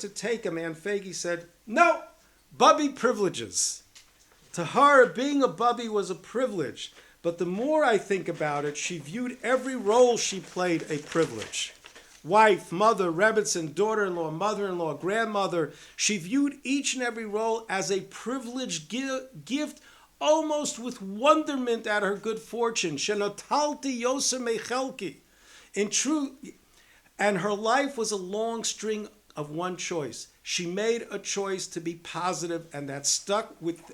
to take him, Aunt Faigy said, no, bubby privileges. To her, being a bubby was a privilege. But the more I think about it, she viewed every role she played a privilege. Wife, mother, Rebbitzin, daughter-in-law, mother-in-law, grandmother. She viewed each and every role as a privileged gift, almost with wonderment at her good fortune. Shenotalti yoser mechelki. In truth, and her life was a long string of one choice. She made a choice to be positive, and that stuck with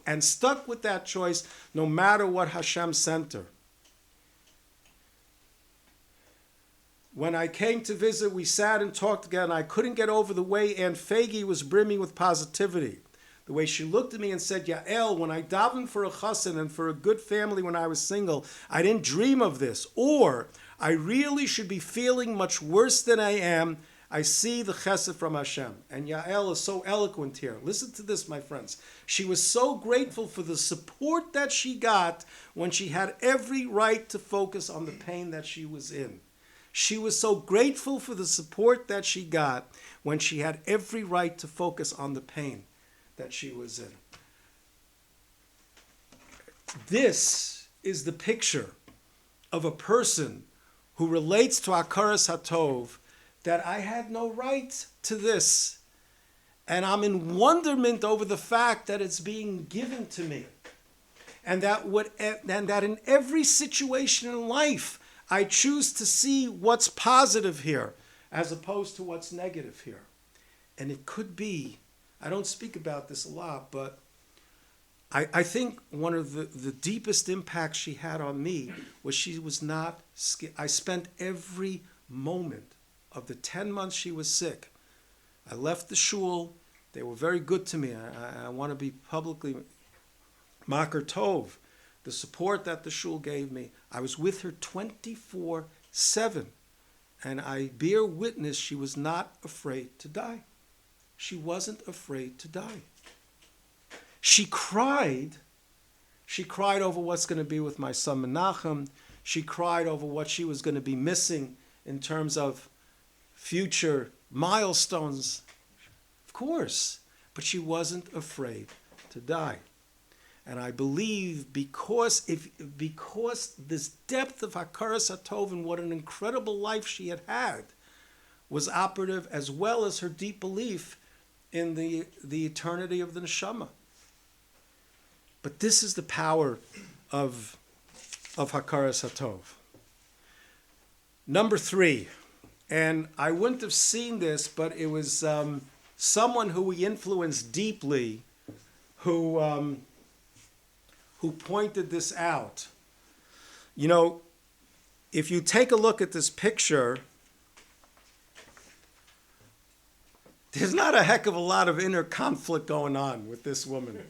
that choice no matter what Hashem sent her. When I came to visit, we sat and talked together, and I couldn't get over the way Aunt Faigy was brimming with positivity. The way she looked at me and said, Yael, when I davened for a chassan and for a good family when I was single, I didn't dream of this. Or, I really should be feeling much worse than I am. I see the chesed from Hashem. And Yael is so eloquent here. Listen to this, my friends. She was so grateful for the support that she got when she had every right to focus on the pain that she was in. She was so grateful for the support that she got when she had every right to focus on the pain that she was in. This is the picture of a person who relates to Hakaras Hatov, that I had no right to this. And I'm in wonderment over the fact that it's being given to me. And that in every situation in life, I choose to see what's positive here as opposed to what's negative here. And it could be, I don't speak about this a lot, but I think one of the deepest impacts she had on me was she was not scared. I spent every moment of the 10 months she was sick. I left the shul. They were very good to me. I want to be publicly Makar Tov. The support that the shul gave me. I was with her 24/7. And I bear witness she was not afraid to die. She wasn't afraid to die. She cried. She cried over what's going to be with my son Menachem. She cried over what she was going to be missing in terms of future milestones. Of course. But she wasn't afraid to die. And I believe because this depth of Hakaras Hatov and what an incredible life she had was operative, as well as her deep belief in the eternity of the neshama. But this is the power of Hakaras Hatov. Number 3, and I wouldn't have seen this, but it was someone who we influenced deeply who pointed this out. You know, if you take a look at this picture, there's not a heck of a lot of inner conflict going on with this woman.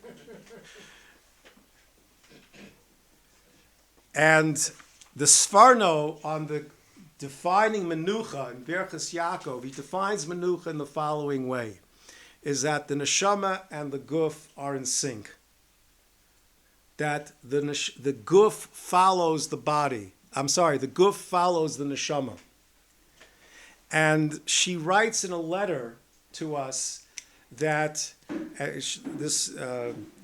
And the Sforno on the defining Menucha in Berchas Yaakov, he defines Menucha in the following way, is that the neshama and the guf are in sync. That the guf follows the body. The guf follows the neshama. And she writes in a letter to us that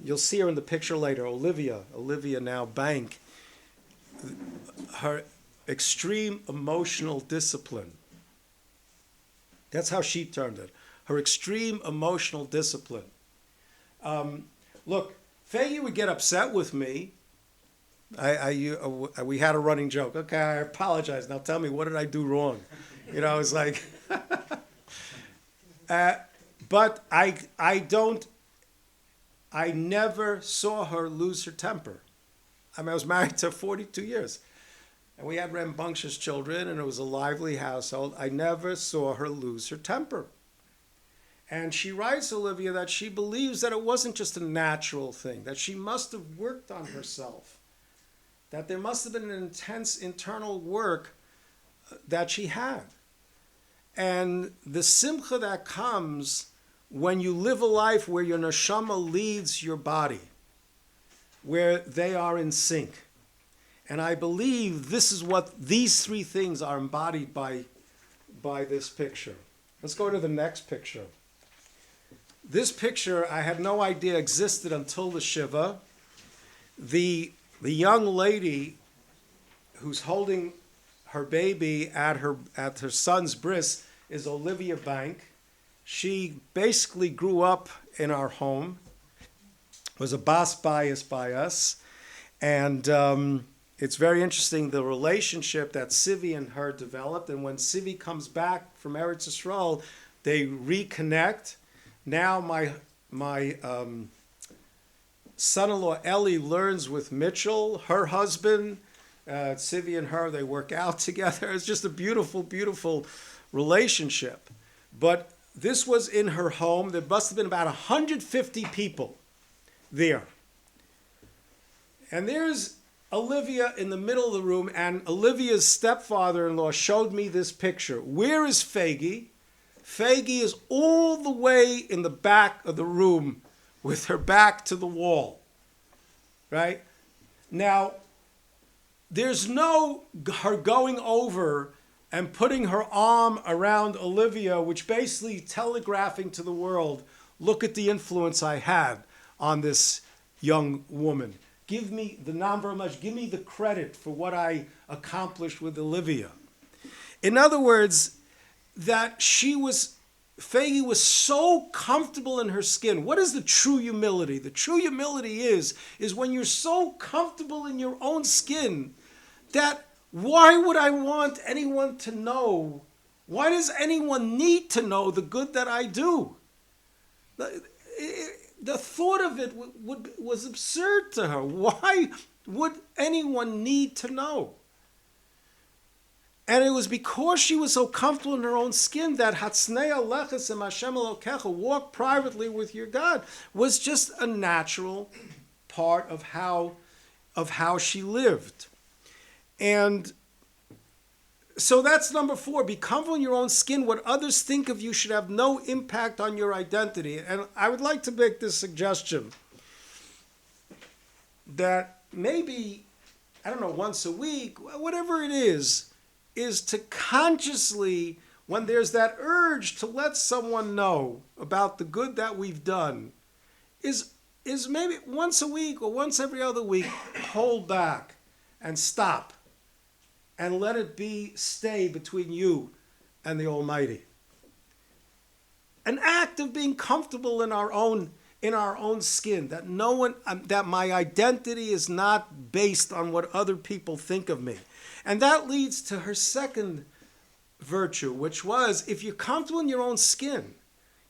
you'll see her in the picture later, Olivia now Bank, her extreme emotional discipline. That's how she termed it. Her extreme emotional discipline. Look, Faigy would get upset with me. We had a running joke. Okay, I apologize. Now tell me, what did I do wrong? You know, it's like... but I never saw her lose her temper. I mean, I was married to 42 years. And we had rambunctious children, and it was a lively household. I never saw her lose her temper. And she writes, Olivia, that she believes that it wasn't just a natural thing, that she must have worked on herself, that there must have been an intense internal work that she had. And the simcha that comes when you live a life where your neshama leads your body, where they are in sync. And I believe this is what these 3 things are embodied by this picture. Let's go to the next picture. This picture I had no idea existed until the Shiva. The young lady who's holding her baby at her son's bris is Olivia Bank. She basically grew up in our home, was a bas bias by us, and it's very interesting the relationship that Sivi and her developed. And when Sivi comes back from Eretz Yisrael, they reconnect. Now my son-in-law Ellie learns with Mitchell, her husband. Sivi and her, they work out together. It's just a beautiful, beautiful relationship. But this was in her home. There must have been about 150 people there. And there's Olivia in the middle of the room, and Olivia's stepfather-in-law showed me this picture. Where is Faigy? Faigy is all the way in the back of the room with her back to the wall. Right? Now, there's no her going over and putting her arm around Olivia, which basically telegraphing to the world, look at the influence I had on this young woman. Give me the number much, give me the credit for what I accomplished with Olivia. In other words, that Faigy was so comfortable in her skin. What is the true humility? The true humility is when you're so comfortable in your own skin that why would I want anyone to know? Why does anyone need to know the good that I do? The thought of it was absurd to her. Why would anyone need to know? And it was because she was so comfortable in her own skin that Hatznei Aleches and Hashem Elokecha, walk privately with your God, was just a natural part of how she lived. And so that's number 4. Be comfortable in your own skin. What others think of you should have no impact on your identity. And I would like to make this suggestion that maybe, I don't know, once a week, whatever it is to consciously, when there's that urge to let someone know about the good that we've done, is maybe once a week or once every other week, hold back and stop. And let it stay between you and the Almighty. An act of being comfortable in our own skin, that no one, that my identity is not based on what other people think of me. And that leads to her second virtue, which was, if you're comfortable in your own skin,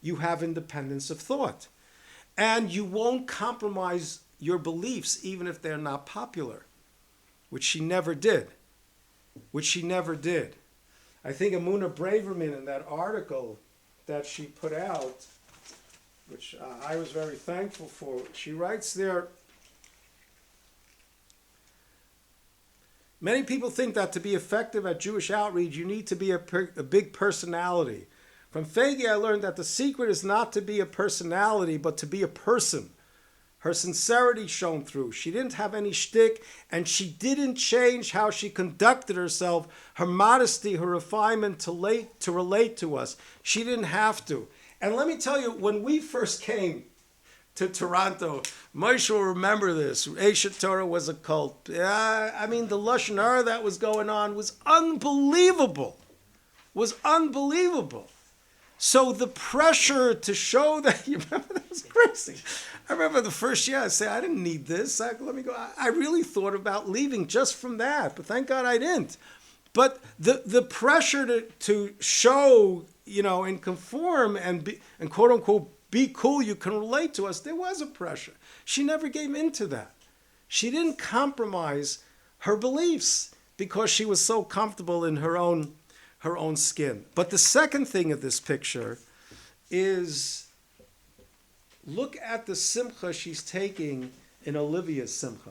you have independence of thought. And you won't compromise your beliefs, even if they're not popular, which she never did. I think Amuna Braverman, in that article that she put out, which I was very thankful for, she writes there, many people think that to be effective at Jewish outreach, you need to be a big personality. From Faigy, I learned that the secret is not to be a personality, but to be a person. Her sincerity shone through. She didn't have any shtick, and she didn't change how she conducted herself, her modesty, her refinement to relate to us. She didn't have to. And let me tell you, when we first came to Toronto, Moshe will remember this. Eshet Torah was a cult. The Lashon Hara that was going on was unbelievable. So the pressure to show that, you remember, that was crazy. I remember the first year I said, I didn't need this. Let me go. I really thought about leaving just from that, but thank God I didn't. But the pressure to show, and conform and be, and quote unquote be cool, you can relate to us, there was a pressure. She never gave in to that. She didn't compromise her beliefs because she was so comfortable in her own skin. But the second thing of this picture is, look at the simcha she's taking in Olivia's simcha.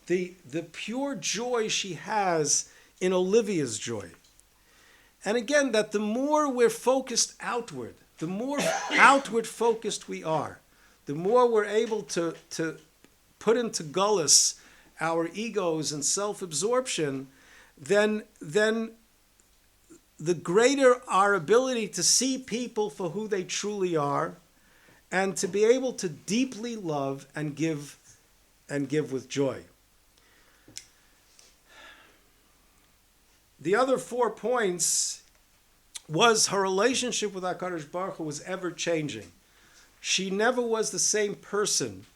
The pure joy she has in Olivia's joy. And again, that the more we're focused outward, the more outward focused we are, the more we're able to put into gullus our egos and self-absorption, then the greater our ability to see people for who they truly are, and to be able to deeply love and give with joy. The other 4 points was her relationship with HaKadosh Baruch Hu was ever changing. She never was the same person.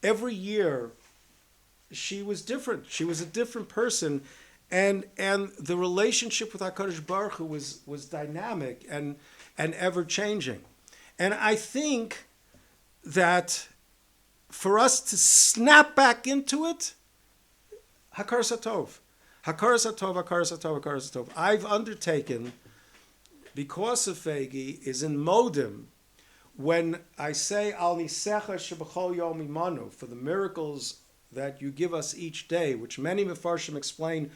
Every year, she was different. She was a different person, and the relationship with HaKadosh Baruch Hu was dynamic and ever changing. And I think that for us to snap back into it, Hakaras HaTov. Hakaras HaTov, Hakaras HaTov, Hakaras HaTov. I've undertaken, because of Faigy, is in Modim, when I say Al Nisecha Shebechol Yom Imanu, for the miracles that you give us each day, which many Mefarshim explain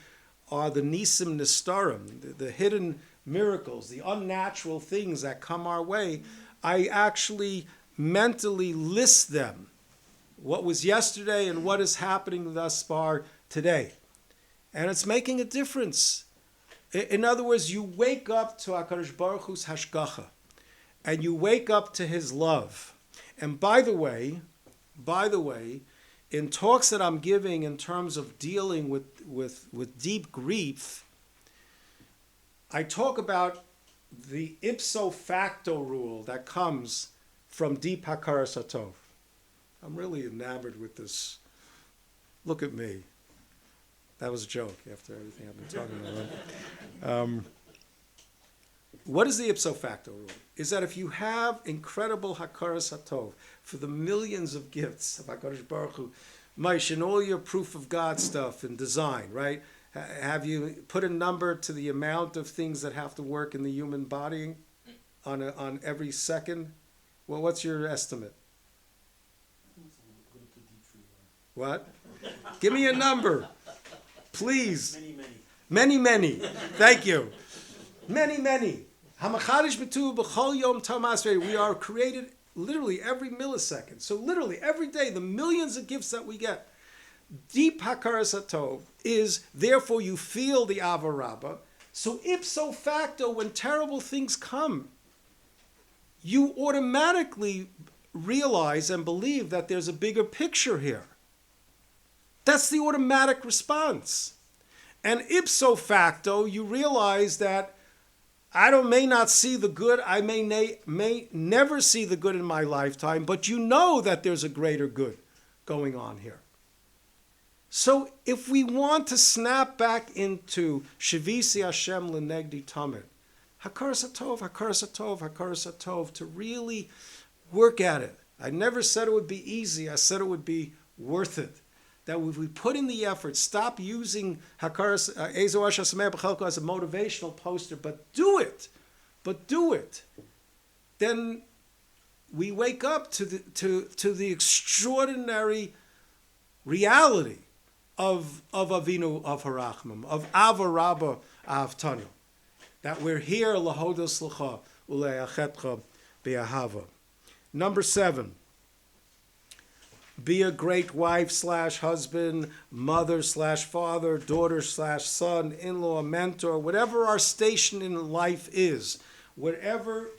are the Nisim Nistarim, the hidden miracles, the unnatural things that come our way, I actually mentally list them. What was yesterday and what is happening thus far today. And it's making a difference. In other words, you wake up to HaKadosh Baruch Hu's hashgacha, and you wake up to his love. And by the way, in talks that I'm giving in terms of dealing with deep grief, I talk about the ipso facto rule that comes from deep Hakaras HaTov. I'm really enamored with this. Look at me. That was a joke after everything I've been talking about. What is the ipso facto rule? Is that if you have incredible Hakaras HaTov for the millions of gifts of HaKadosh Baruch Hu, Maish, and all your proof of God stuff and design, right? Have you put a number to the amount of things that have to work in the human body on every second? Well, what's your estimate? What? Give me a number, please. Many. Thank you. Many. We are created literally every millisecond. So literally every day, the millions of gifts that we get. Deep Hakaras HaTov is, therefore you feel the Ava Rabbah. So ipso facto, when terrible things come, you automatically realize and believe that there's a bigger picture here. That's the automatic response. And ipso facto, you realize that I may not see the good, I may never see the good in my lifetime, but you know that there's a greater good going on here. So if we want to snap back into Shivisi Hashem L'negdi Tamid, Hakaras HaTov, Hakaras HaTov, Hakaras HaTov, to really work at it. I never said it would be easy, I said it would be worth it. That if we put in the effort, stop using Hakaras Ezo Asher Sameach B'Chelko as a motivational poster, but do it. Then we wake up to the extraordinary reality of Avinu of Harachmim, of Ava Rabbah Avtanu, that we're here lahodos l'cha ule'achetcha be'ahava. Number 7. Be a great wife / husband, mother / father, daughter / son, in-law, mentor, whatever our station in life is, whatever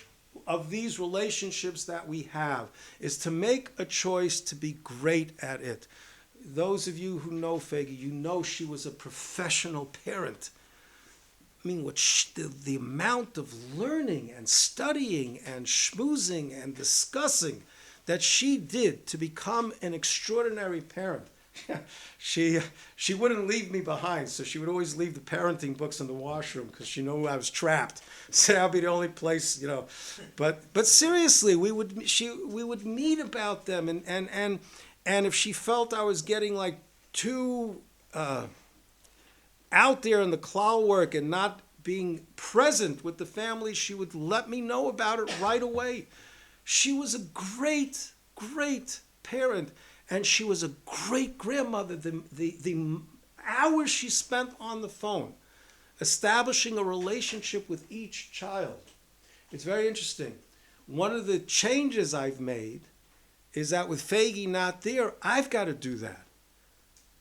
of these relationships that we have, is to make a choice to be great at it. Those of you who know Faigy, you know she was a professional parent. I mean, the amount of learning and studying and schmoozing and discussing that she did to become an extraordinary parent. She wouldn't leave me behind, so she would always leave the parenting books in the washroom because she knew I was trapped. So that would be the only place, But seriously, we would meet about them, and if she felt I was getting like too out there in the cloud work and not being present with the family, she would let me know about it right away. She was a great parent, and she was a great grandmother. The hours she spent on the phone, establishing a relationship with each child. It's very interesting. One of the changes I've made is that with Faigy not there, I've got to do that.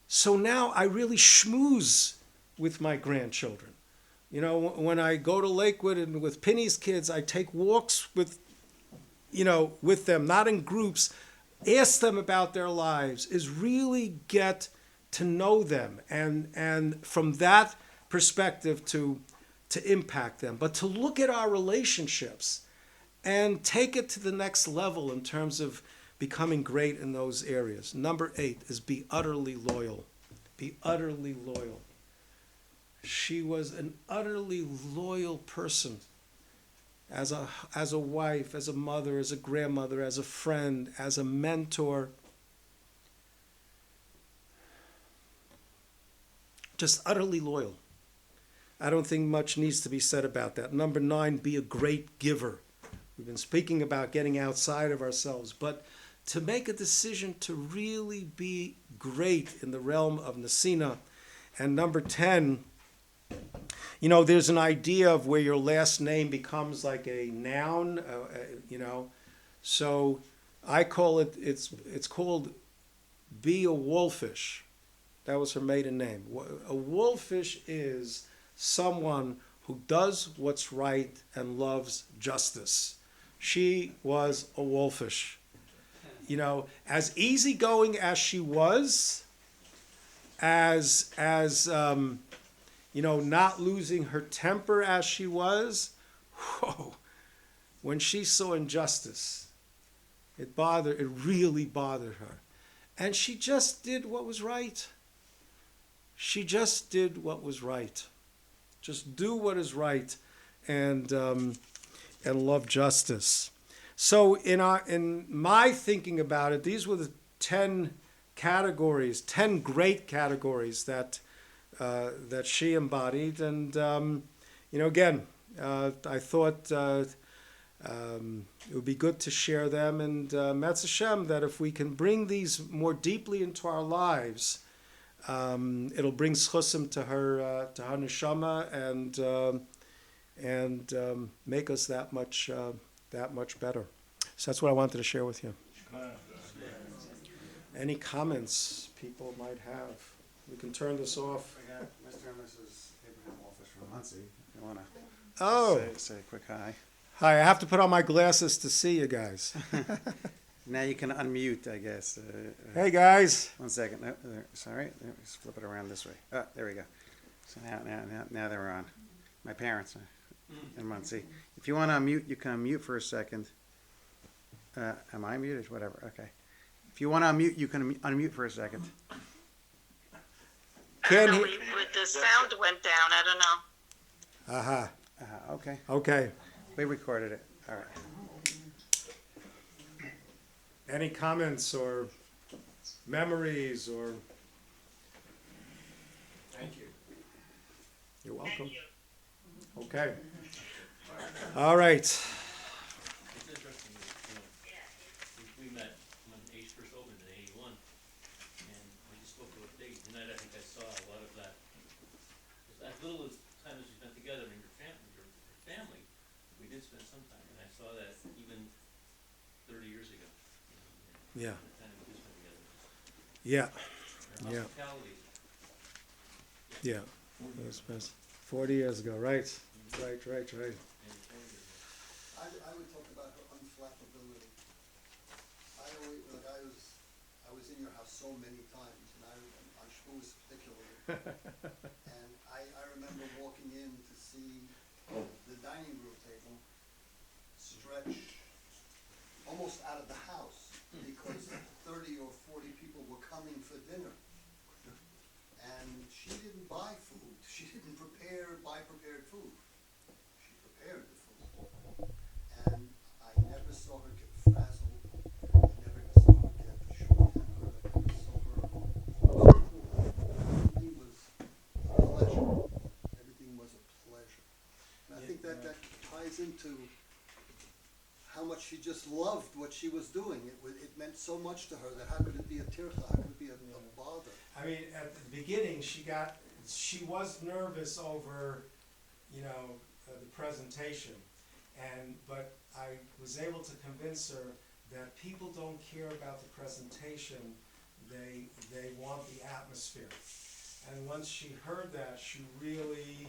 So now I really schmooze with my grandchildren. When I go to Lakewood and with Penny's kids, I take walks with with them, not in groups, ask them about their lives, is really get to know them, and from that perspective to impact them, but to look at our relationships and take it to the next level in terms of becoming great in those areas. Number 8 is be utterly loyal. Be utterly loyal. She was an utterly loyal person as a wife, as a mother, as a grandmother, as a friend, as a mentor. Just utterly loyal. I don't think much needs to be said about that. Number 9, be a great giver. We've been speaking about getting outside of ourselves, but to make a decision to really be great in the realm of Nesina. And number 10, there's an idea of where your last name becomes like a noun, So I call it's called be a wolfish. That was her maiden name. A wolfish is someone who does what's right and loves justice. She was a wolfish. As easygoing as she was, as not losing her temper as she was, when she saw injustice, it really bothered her. And she just did what was right. She just did what was right. Just do what is right and love justice. So in my thinking about it, these were the 10 categories, 10 great categories that she embodied. And, again, I thought it would be good to share them. And Metz Hashem, that if we can bring these more deeply into our lives, it'll bring schusim to her neshama and make us that much better. So that's what I wanted to share with you. Any comments people might have? We can turn this off. We got Mr. and Mrs. Abraham Wolfish from Muncie. You want to say a quick hi? Hi, I have to put on my glasses to see you guys. Now you can unmute, I guess. Hey, guys. 1 second. No, sorry. Let's flip it around this way. Oh, there we go. So now they're on. My parents in Muncie. If you want to unmute, you can unmute for a second. Am I muted? Whatever. Okay. If you want to unmute, you can unmute for a second. The sound went down. I don't know. Aha. Okay. Okay. We recorded it. All right. Any comments or memories or? Thank you. You're welcome. Okay. All right. It's interesting that, we met when Ace first opened in '81, and we just spoke about a date. Tonight I think I saw a lot of that. As little as time as we spent together in your family, we did spend some time, and I saw that even 30 years ago. Yeah. The time we did spend together. Yeah. Your Yeah. hospitality. Yeah. That was best. 40 years ago, right? Right. I would talk about her unflappability. I was in your house so many times, and on Shavuos particularly. And I remember walking in to see the dining room table stretch almost out of the house because 30 or 40 people were coming for dinner. And she didn't buy food. She didn't buy prepared food. She prepared the food. And I never saw her get frazzled. I never saw her get short-tempered. I never saw her. Everything was a pleasure. Everything was a pleasure. And I think that ties into how much she just loved what she was doing. It meant so much to her that how could it be a tircha? How could it be a bother? I mean, at the beginning, she was nervous over, the presentation, but I was able to convince her that people don't care about the presentation; they want the atmosphere. And once she heard that, she really,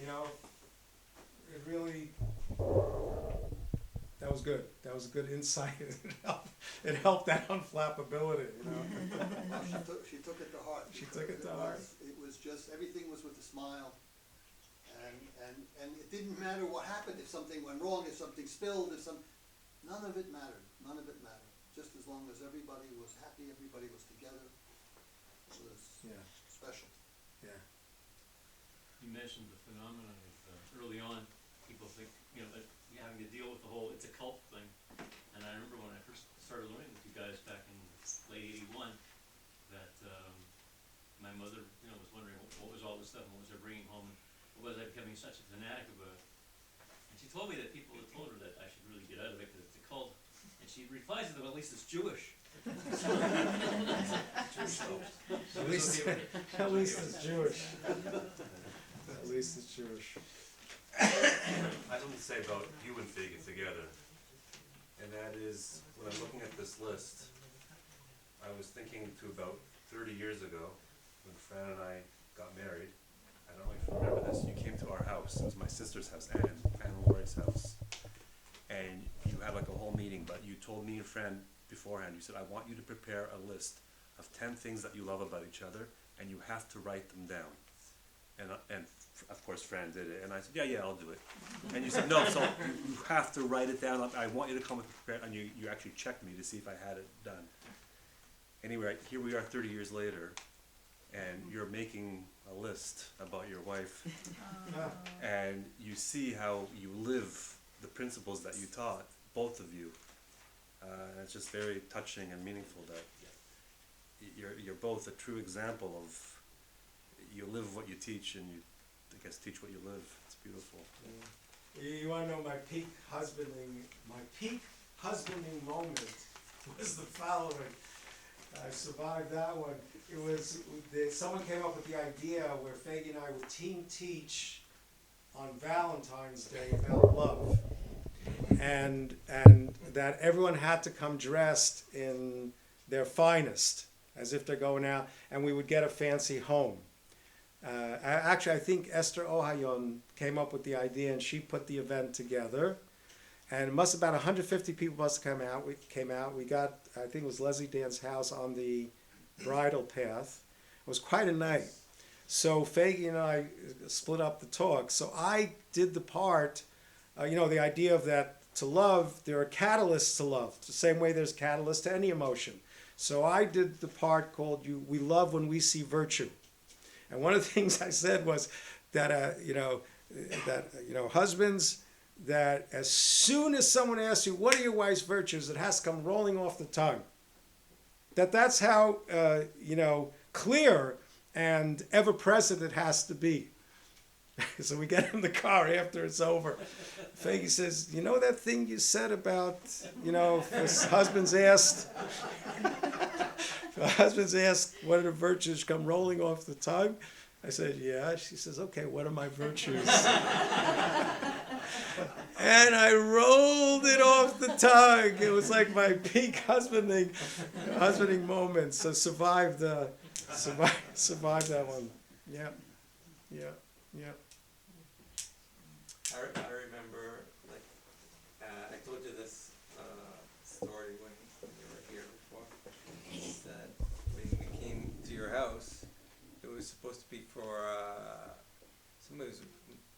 it really That was good. That was a good insight. It helped that unflappability, you know. No, she took it to heart. She took it to because heart. It was just, everything was with a smile. And it didn't matter what happened, if something went wrong, if something spilled, none of it mattered. None of it mattered. Just as long as everybody was happy, everybody was together, it was Yeah. special. Yeah. You mentioned the phenomenon of early on, people think, that you're having to deal with the whole, it's a cult thing. And I remember when I first started learning with you guys back in late '81, that my mother, was wondering what was all this stuff, and what was I bringing home, and what was I becoming such a fanatic about it. And she told me that people had told her that I should really get out of it because it's a cult. And she replies to them, at least it's Jewish. At least it's Jewish. At least it's Jewish. I have something to say about you and Faigy together, and that is, when I'm looking at this list, I was thinking to about 30 years ago, when Fran and I got married. I don't know if you remember this, you came to our house, it was my sister's house, Anne and Lori's house, and you had like a whole meeting, but you told me and Fran beforehand, you said, I want you to prepare a list of 10 things that you love about each other, and you have to write them down. And of course Fran did it, and I said, yeah, I'll do it. And you said, no, so you have to write it down. I want you to come with prepared, and you actually checked me to see if I had it done. Anyway, here we are 30 years later, and you're making a list about your wife, and you see how you live the principles that you taught, both of you. And it's just very touching and meaningful that you're both a true example of, you live what you teach, and you, I guess, teach what you live. It's beautiful. You want to know my peak husbanding moment was the following. I survived that one. It was, someone came up with the idea where Faigy and I would team teach on Valentine's Day about love. And that everyone had to come dressed in their finest, as if they're going out, and we would get a fancy home. Actually, I think Esther Ohayon came up with the idea, and she put the event together. And it must have about 150 people must have come out. We got, I think it was Leslie Dan's house on the bridal path. It was quite a night. So Faigy and I split up the talk. So I did the part, the idea of that to love, there are catalysts to love, the same way there's catalysts to any emotion. So I did the part called we love when we see virtue. And one of the things I said was that, husbands, that as soon as someone asks you, what are your wife's virtues, it has to come rolling off the tongue. That's how, clear and ever-present it has to be. So we get in the car after it's over. Faigy says, you know that thing you said about, if husbands asked, what are the virtues come rolling off the tongue? I said, yeah. She says, okay, what are my virtues? And I rolled it off the tongue. It was like my peak husbanding moment. So survived that one. Yeah. I remember, I told you this story when you were here before, that when we came to your house, it was supposed to be for, somebody was